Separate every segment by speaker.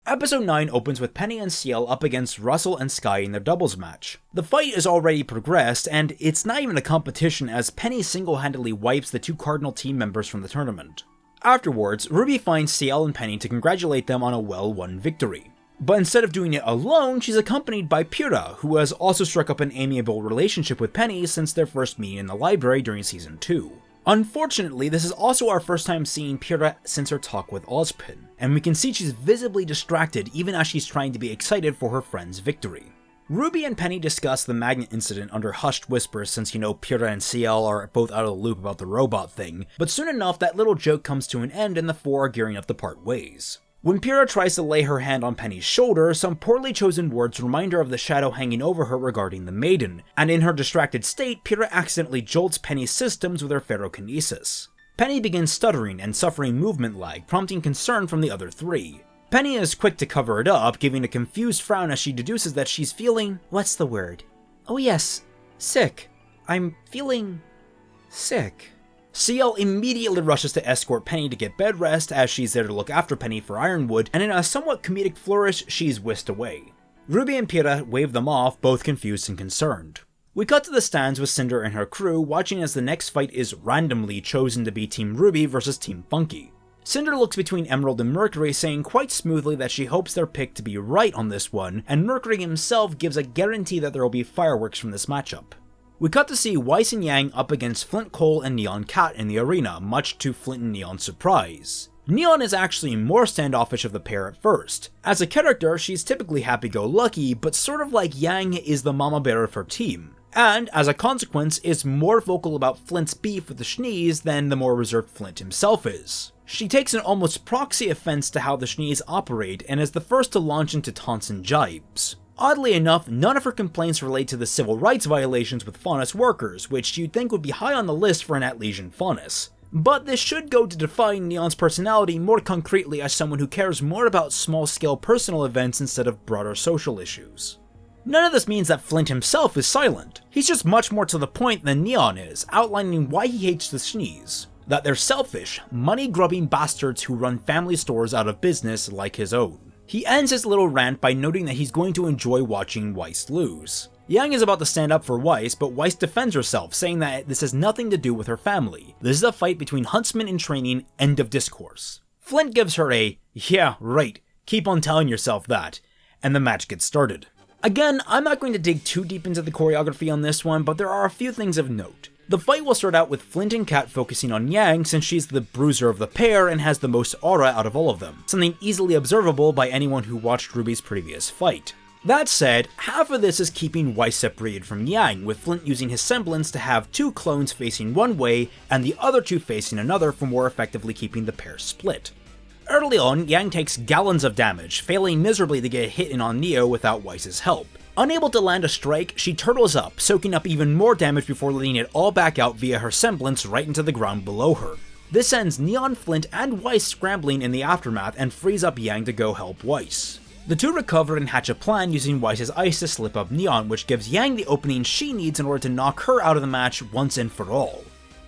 Speaker 1: Episode 9 opens with Penny and CL up against Russell and Skye in their doubles match. The fight is already progressed, and it's not even a competition as Penny single-handedly wipes the two Cardinal team members from the tournament. Afterwards, RWBY finds CL and Penny to congratulate them on a well-won victory. But instead of doing it alone, she's accompanied by Pyrrha, who has also struck up an amiable relationship with Penny since their first meeting in the library during Season 2. Unfortunately, this is also our first time seeing Pyrrha since her talk with Ozpin, and we can see she's visibly distracted even as she's trying to be excited for her friend's victory. RWBY and Penny discuss the magnet incident under hushed whispers since Pyrrha and CL are both out of the loop about the robot thing, but soon enough that little joke comes to an end and the four are gearing up to part ways. When Pyrrha tries to lay her hand on Penny's shoulder, some poorly chosen words remind her of the shadow hanging over her regarding the maiden, and in her distracted state, Pyrrha accidentally jolts Penny's systems with her ferrokinesis. Penny begins stuttering and suffering movement lag, prompting concern from the other three. Penny is quick to cover it up, giving a confused frown as she deduces that she's feeling, what's the word? Oh yes, sick. I'm feeling sick. CL immediately rushes to escort Penny to get bed rest as she's there to look after Penny for Ironwood, and in a somewhat comedic flourish, she's whisked away. RWBY and Pyrrha wave them off, both confused and concerned. We cut to the stands with Cinder and her crew, watching as the next fight is randomly chosen to be Team RWBY versus Team Funky. Cinder looks between Emerald and Mercury, saying quite smoothly that she hopes they're picked to be right on this one, and Mercury himself gives a guarantee that there will be fireworks from this matchup. We cut to see Weiss and Yang up against Flint Cole and Neon Cat in the arena, much to Flint and Neon's surprise. Neon is actually more standoffish of the pair at first. As a character, she's typically happy-go-lucky, but sort of like Yang is the mama bear of her team. And, as a consequence, is more vocal about Flint's beef with the Schnees than the more reserved Flint himself is. She takes an almost proxy offense to how the Schnees operate, and is the first to launch into taunts and jibes. Oddly enough, none of her complaints relate to the civil rights violations with Faunus workers, which you'd think would be high on the list for an Atlesian Faunus. But this should go to define Neon's personality more concretely as someone who cares more about small-scale personal events instead of broader social issues. None of this means that Flint himself is silent. He's just much more to the point than Neon is, outlining why he hates the Schnees. That they're selfish, money-grubbing bastards who run family stores out of business like his own. He ends his little rant by noting that he's going to enjoy watching Weiss lose. Yang is about to stand up for Weiss, but Weiss defends herself, saying that this has nothing to do with her family. This is a fight between huntsmen in training, end of discourse. Flint gives her a, yeah, right, keep on telling yourself that, and the match gets started. Again, I'm not going to dig too deep into the choreography on this one, but there are a few things of note. The fight will start out with Flint and Cat focusing on Yang since she's the bruiser of the pair and has the most aura out of all of them, something easily observable by anyone who watched RWBY's previous fight. That said, half of this is keeping Weiss separated from Yang, with Flint using his semblance to have two clones facing one way and the other two facing another for more effectively keeping the pair split. Early on, Yang takes gallons of damage, failing miserably to get a hit in on Neo without Weiss's help. Unable to land a strike, she turtles up, soaking up even more damage before letting it all back out via her semblance right into the ground below her. This sends Neon, Flint, and Weiss scrambling in the aftermath and frees up Yang to go help Weiss. The two recover and hatch a plan using Weiss's ice to slip up Neon, which gives Yang the opening she needs in order to knock her out of the match once and for all.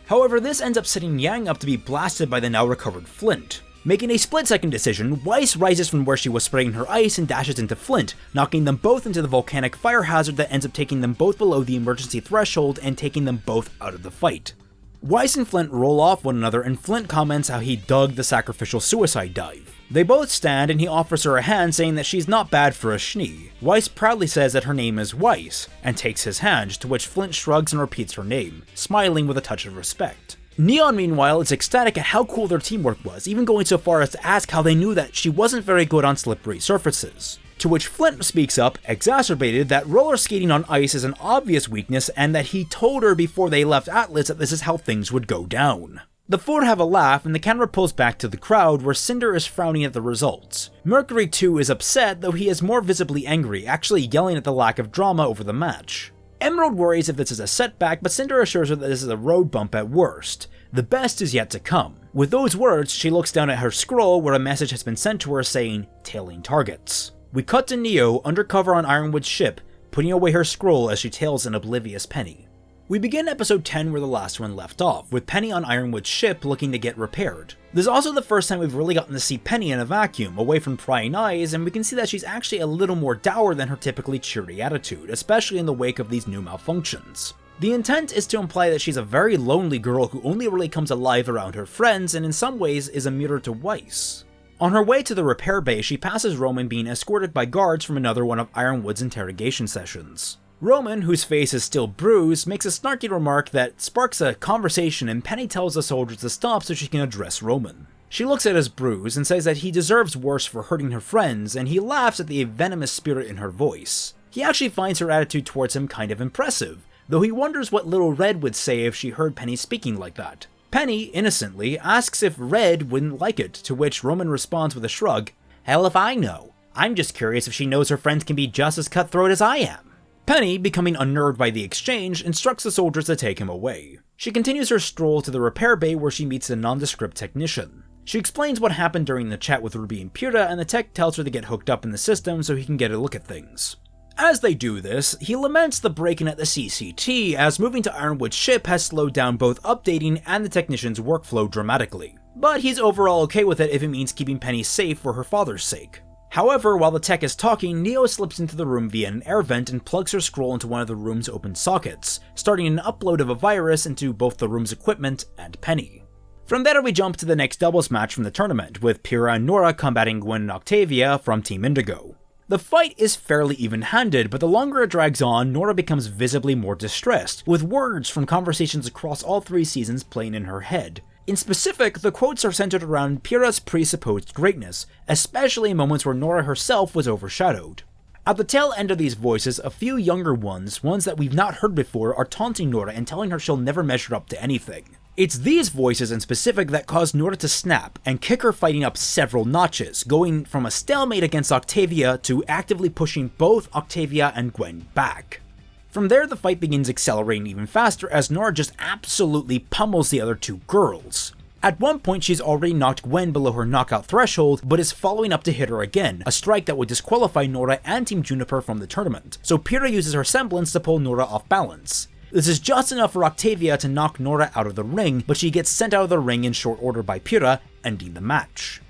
Speaker 1: However, this ends up setting Yang up to be blasted by the now recovered Flint. Making a split-second decision, Weiss rises from where she was spraying her ice and dashes into Flint, knocking them both into the volcanic fire hazard that ends up taking them both below the emergency threshold and taking them both out of the fight. Weiss and Flint roll off one another and Flint comments how he dug the sacrificial suicide dive. They both stand and he offers her a hand saying that she's not bad for a Schnee. Weiss proudly says that her name is Weiss, and takes his hand, to which Flint shrugs and repeats her name, smiling with a touch of respect. Neon, meanwhile, is ecstatic at how cool their teamwork was, even going so far as to ask how they knew that she wasn't very good on slippery surfaces. To which Flint speaks up, exacerbated, that roller skating on ice is an obvious weakness and that he told her before they left Atlas that this is how things would go down. The four have a laugh and the camera pulls back to the crowd where Cinder is frowning at the results. Mercury too is upset, though he is more visibly angry, actually yelling at the lack of drama over the match. Emerald worries if this is a setback, but Cinder assures her that this is a road bump at worst. The best is yet to come. With those words, she looks down at her scroll where a message has been sent to her saying, "Tailing targets." We cut to Neo undercover on Ironwood's ship, putting away her scroll as she tails an oblivious Penny. We begin episode 10 where the last one left off, with Penny on Ironwood's ship looking to get repaired. This is also the first time we've really gotten to see Penny in a vacuum, away from prying eyes, and we can see that she's actually a little more dour than her typically cheery attitude, especially in the wake of these new malfunctions. The intent is to imply that she's a very lonely girl who only really comes alive around her friends, and in some ways is a mirror to Weiss. On her way to the repair bay, she passes Roman being escorted by guards from another one of Ironwood's interrogation sessions. Roman, whose face is still bruised, makes a snarky remark that sparks a conversation, and Penny tells the soldiers to stop so she can address Roman. She looks at his bruise and says that he deserves worse for hurting her friends, and he laughs at the venomous spirit in her voice. He actually finds her attitude towards him kind of impressive, though he wonders what little Red would say if she heard Penny speaking like that. Penny, innocently, asks if Red wouldn't like it, to which Roman responds with a shrug, "Hell if I know. I'm just curious if she knows her friends can be just as cutthroat as I am." Penny, becoming unnerved by the exchange, instructs the soldiers to take him away. She continues her stroll to the repair bay where she meets a nondescript technician. She explains what happened during the chat with RWBY and Pyrrha, and the tech tells her to get hooked up in the system so he can get a look at things. As they do this, he laments the break-in at the CCT, as moving to Ironwood's ship has slowed down both updating and the technician's workflow dramatically. But he's overall okay with it if it means keeping Penny safe for her father's sake. However, while the tech is talking, Neo slips into the room via an air vent and plugs her scroll into one of the room's open sockets, starting an upload of a virus into both the room's equipment and Penny. From there we jump to the next doubles match from the tournament, with Pyrrha and Nora combating Gwen and Octavia from Team Indigo. The fight is fairly even-handed, but the longer it drags on, Nora becomes visibly more distressed, with words from conversations across all 3 seasons playing in her head. In specific, the quotes are centered around Pyrrha's presupposed greatness, especially in moments where Nora herself was overshadowed. At the tail end of these voices, a few younger ones that we've not heard before, are taunting Nora and telling her she'll never measure up to anything. It's these voices in specific that cause Nora to snap and kick her fighting up several notches, going from a stalemate against Octavia to actively pushing both Octavia and Gwen back. From there, the fight begins accelerating even faster as Nora just absolutely pummels the other 2 girls. At one point, she's already knocked Gwen below her knockout threshold, but is following up to hit her again, a strike that would disqualify Nora and Team Juniper from the tournament, so Pyrrha uses her semblance to pull Nora off balance. This is just enough for Octavia to knock Nora out of the ring, but she gets sent out of the ring in short order by Pyrrha, ending the match.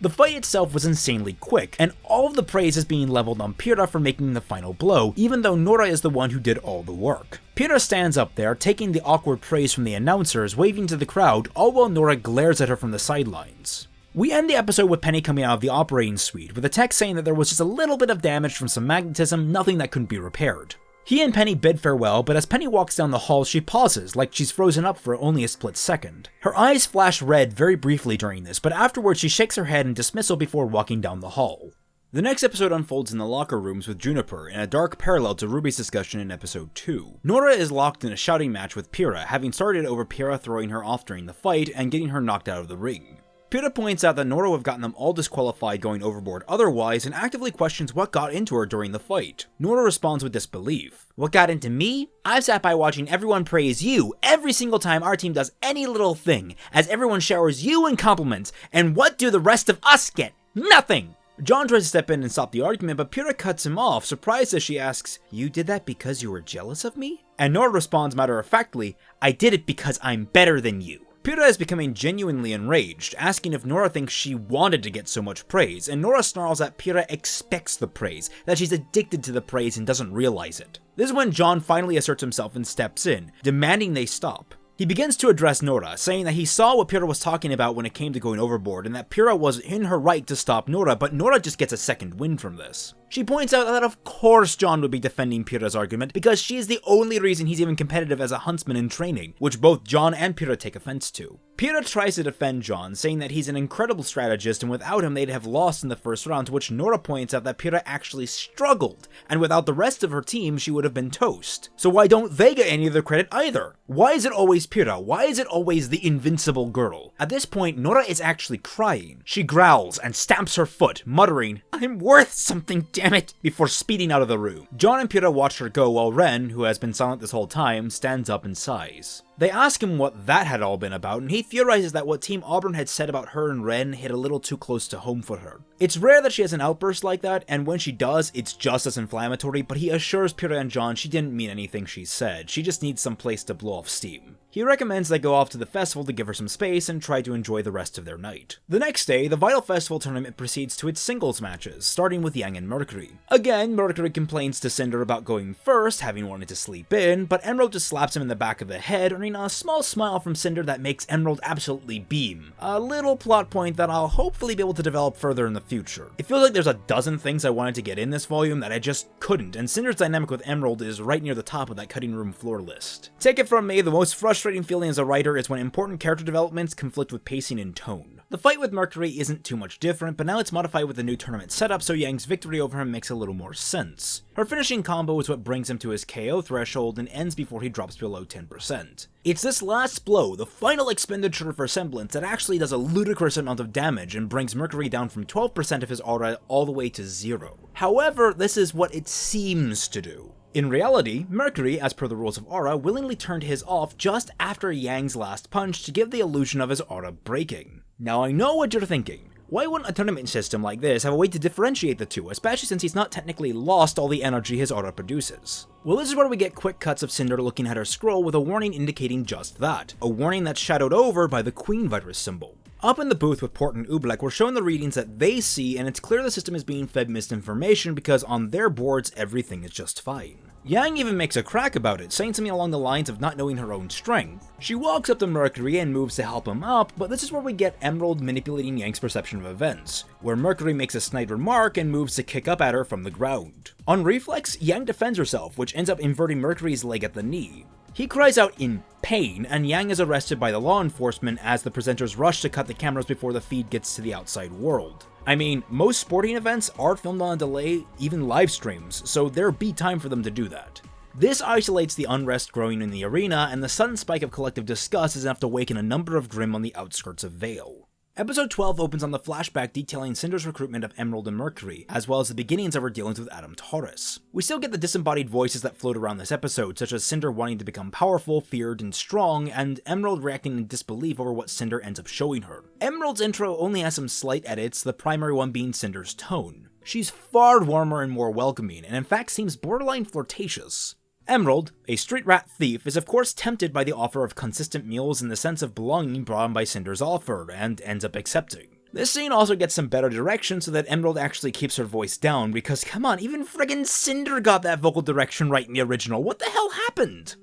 Speaker 1: The fight itself was insanely quick, and all of the praise is being leveled on Pyrrha for making the final blow, even though Nora is the one who did all the work. Pyrrha stands up there, taking the awkward praise from the announcers, waving to the crowd, all while Nora glares at her from the sidelines. We end the episode with Penny coming out of the operating suite, with the tech saying that there was just a little bit of damage from some magnetism, nothing that couldn't be repaired. He and Penny bid farewell, but as Penny walks down the hall, she pauses, like she's frozen up for only a split second. Her eyes flash red very briefly during this, but afterwards she shakes her head in dismissal before walking down the hall. The next episode unfolds in the locker rooms with Juniper, in a dark parallel to RWBY's discussion in episode 2. Nora is locked in a shouting match with Pyrrha, having started over Pyrrha throwing her off during the fight and getting her knocked out of the ring. Pyrrha points out that Nora would have gotten them all disqualified going overboard otherwise, and actively questions what got into her during the fight. Nora responds with disbelief. "What got into me? I've sat by watching everyone praise you every single time our team does any little thing, as everyone showers you in compliments, and what do the rest of us get? Nothing!" John tries to step in and stop the argument, but Pyrrha cuts him off, surprised as she asks, "You did that because you were jealous of me?" And Nora responds matter-of-factly, "I did it because I'm better than you." Pyrrha is becoming genuinely enraged, asking if Nora thinks she wanted to get so much praise, and Nora snarls that Pyrrha expects the praise, that she's addicted to the praise and doesn't realize it. This is when John finally asserts himself and steps in, demanding they stop. He begins to address Nora, saying that he saw what Pyrrha was talking about when it came to going overboard, and that Pyrrha was in her right to stop Nora, but Nora just gets a second wind from this. She points out that of course John would be defending Pyrrha's argument, because she is the only reason he's even competitive as a huntsman in training, which both John and Pyrrha take offense to. Pyrrha tries to defend John, saying that he's an incredible strategist and without him they'd have lost in the first round, to which Nora points out that Pyrrha actually struggled, and without the rest of her team she would have been toast. So why don't they get any of the credit either? Why is it always Pyrrha? Why is it always the invincible girl? At this point, Nora is actually crying. She growls and stamps her foot, muttering, "I'm worth something damn it, before speeding out of the room. John and Pyrrha watch her go while Ren, who has been silent this whole time, stands up and sighs. They ask him what that had all been about, and he theorizes that what Team Auburn had said about her and Ren hit a little too close to home for her. It's rare that she has an outburst like that, and when she does, it's just as inflammatory, but he assures Pyrrha and John she didn't mean anything she said, she just needs some place to blow off steam. He recommends they go off to the festival to give her some space and try to enjoy the rest of their night. The next day, the Vital Festival tournament proceeds to its singles matches, starting with Yang and Mercury. Again, Mercury complains to Cinder about going first, having wanted to sleep in, but Emerald just slaps him in the back of the head, earning a small smile from Cinder that makes Emerald absolutely beam. A little plot point that I'll hopefully be able to develop further in the future. It feels like there's a dozen things I wanted to get in this volume that I just couldn't, and Cinder's dynamic with Emerald is right near the top of that cutting room floor list. Take it from me, the most frustrating feeling as a writer is when important character developments conflict with pacing and tone. The fight with Mercury isn't too much different, but now it's modified with the new tournament setup, so Yang's victory over him makes a little more sense. Her finishing combo is what brings him to his KO threshold and ends before he drops below 10%. It's this last blow, the final expenditure of her semblance, that actually does a ludicrous amount of damage and brings Mercury down from 12% of his aura all the way to 0. However, this is what it seems to do. In reality, Mercury, as per the rules of aura, willingly turned his off just after Yang's last punch to give the illusion of his aura breaking. Now I know what you're thinking. Why wouldn't a tournament system like this have a way to differentiate the two, especially since he's not technically lost all the energy his aura produces? Well, this is where we get quick cuts of Cinder looking at her scroll with a warning indicating just that. A warning that's shadowed over by the Queen virus symbol. Up in the booth with Port and Oobleck, we're showing the readings that they see, and it's clear the system is being fed misinformation because on their boards everything is just fine. Yang even makes a crack about it, saying something along the lines of not knowing her own strength. She walks up to Mercury and moves to help him up, but this is where we get Emerald manipulating Yang's perception of events, where Mercury makes a snide remark and moves to kick up at her from the ground. On reflex, Yang defends herself, which ends up inverting Mercury's leg at the knee. He cries out in pain, and Yang is arrested by the law enforcement as the presenters rush to cut the cameras before the feed gets to the outside world. I mean, most sporting events are filmed on a delay, even live streams, so there'd be time for them to do that. This isolates the unrest growing in the arena, and the sudden spike of collective disgust is enough to awaken a number of Grimm on the outskirts of Vale. Episode 12 opens on the flashback detailing Cinder's recruitment of Emerald and Mercury, as well as the beginnings of her dealings with Adam Taurus. We still get the disembodied voices that float around this episode, such as Cinder wanting to become powerful, feared, and strong, and Emerald reacting in disbelief over what Cinder ends up showing her. Emerald's intro only has some slight edits, the primary one being Cinder's tone. She's far warmer and more welcoming, and in fact seems borderline flirtatious. Emerald, a street rat thief, is of course tempted by the offer of consistent meals and the sense of belonging brought on by Cinder's offer, and ends up accepting. This scene also gets some better direction so that Emerald actually keeps her voice down, because come on, even friggin' Cinder got that vocal direction right in the original, what the hell happened?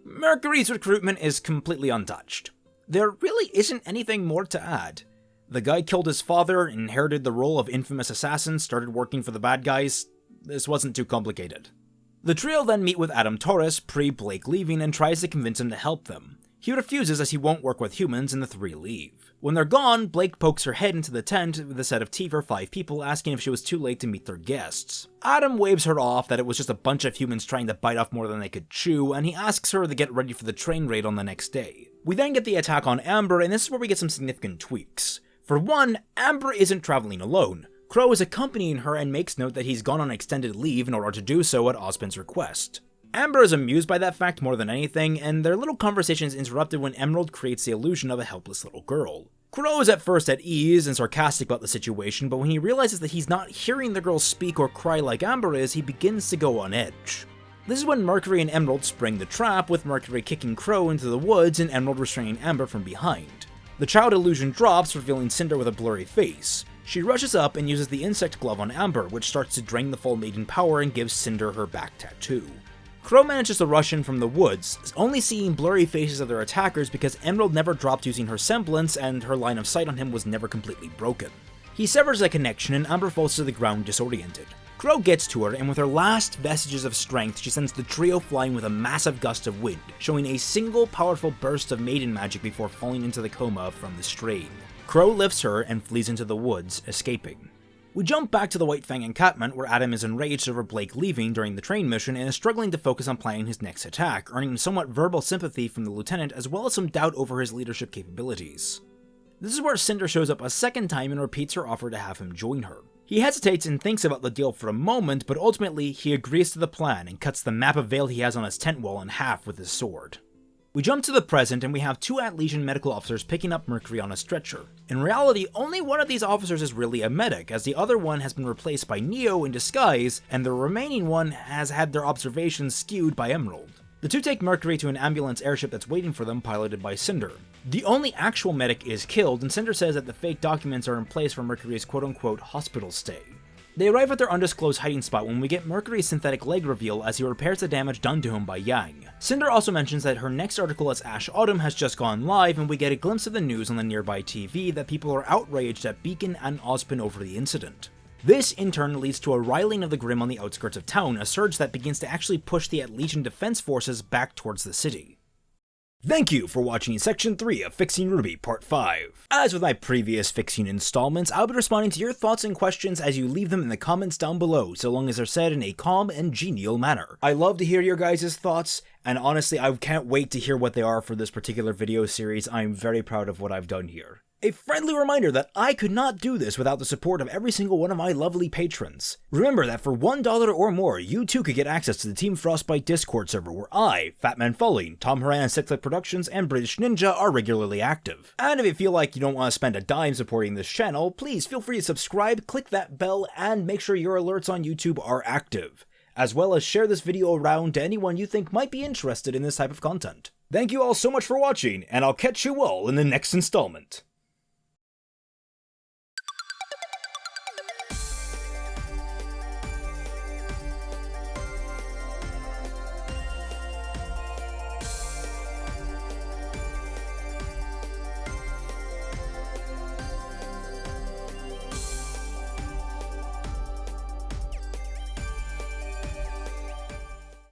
Speaker 1: Mercury's recruitment is completely untouched. There really isn't anything more to add. The guy killed his father, inherited the role of infamous assassin, started working for the bad guys. This wasn't too complicated. The trio then meet with Adam Taurus, pre-Blake leaving, and tries to convince him to help them. He refuses as he won't work with humans, and the three leave. When they're gone, Blake pokes her head into the tent with a set of tea for 5 people, asking if she was too late to meet their guests. Adam waves her off that it was just a bunch of humans trying to bite off more than they could chew, and he asks her to get ready for the train raid on the next day. We then get the attack on Amber, and this is where we get some significant tweaks. For one, Amber isn't traveling alone. Crow is accompanying her and makes note that he's gone on extended leave in order to do so at Ozpin's request. Amber is amused by that fact more than anything, and their little conversation is interrupted when Emerald creates the illusion of a helpless little girl. Crow is at first at ease and sarcastic about the situation, but when he realizes that he's not hearing the girl speak or cry like Amber is, he begins to go on edge. This is when Mercury and Emerald spring the trap, with Mercury kicking Crow into the woods and Emerald restraining Amber from behind. The child illusion drops, revealing Cinder with a blurry face. She rushes up and uses the insect glove on Amber, which starts to drain the full maiden power and gives Cinder her back tattoo. Crow manages to rush in from the woods, only seeing blurry faces of their attackers because Emerald never dropped using her semblance and her line of sight on him was never completely broken. He severs a connection and Amber falls to the ground disoriented. Crow gets to her, and with her last vestiges of strength, she sends the trio flying with a massive gust of wind, showing a single powerful burst of maiden magic before falling into the coma from the strain. Crow lifts her and flees into the woods, escaping. We jump back to the White Fang encampment where Adam is enraged over Blake leaving during the train mission and is struggling to focus on planning his next attack, earning somewhat verbal sympathy from the lieutenant as well as some doubt over his leadership capabilities. This is where Cinder shows up a second time and repeats her offer to have him join her. He hesitates and thinks about the deal for a moment, but ultimately he agrees to the plan and cuts the map of Vale he has on his tent wall in half with his sword. We jump to the present and we have two Atlassian medical officers picking up Mercury on a stretcher. In reality, only one of these officers is really a medic, as the other one has been replaced by Neo in disguise, and the remaining one has had their observations skewed by Emerald. The two take Mercury to an ambulance airship that's waiting for them, piloted by Cinder. The only actual medic is killed, and Cinder says that the fake documents are in place for Mercury's quote-unquote hospital stay. They arrive at their undisclosed hiding spot when we get Mercury's synthetic leg reveal as he repairs the damage done to him by Yang. Cinder also mentions that her next article as Ash Autumn has just gone live, and we get a glimpse of the news on the nearby TV that people are outraged at Beacon and Ozpin over the incident. This, in turn, leads to a riling of the Grimm on the outskirts of town, a surge that begins to actually push the Atlassian defense forces back towards the city. Thank you for watching Section 3 of Fixing RWBY Part 5. As with my previous fixing installments, I'll be responding to your thoughts and questions as you leave them in the comments down below, so long as they're said in a calm and genial manner. I love to hear your guys' thoughts, and honestly, I can't wait to hear what they are for this particular video series. I'm very proud of what I've done here. A friendly reminder that I could not do this without the support of every single one of my lovely patrons. Remember that for $1 or more, you too could get access to the Team Frostbite Discord server where I, FatmanFalling, Tom Horan and Celtic Productions, and British Ninja are regularly active. And if you feel like you don't want to spend a dime supporting this channel, please feel free to subscribe, click that bell, and make sure your alerts on YouTube are active, as well as share this video around to anyone you think might be interested in this type of content. Thank you all so much for watching, and I'll catch you all in the next installment.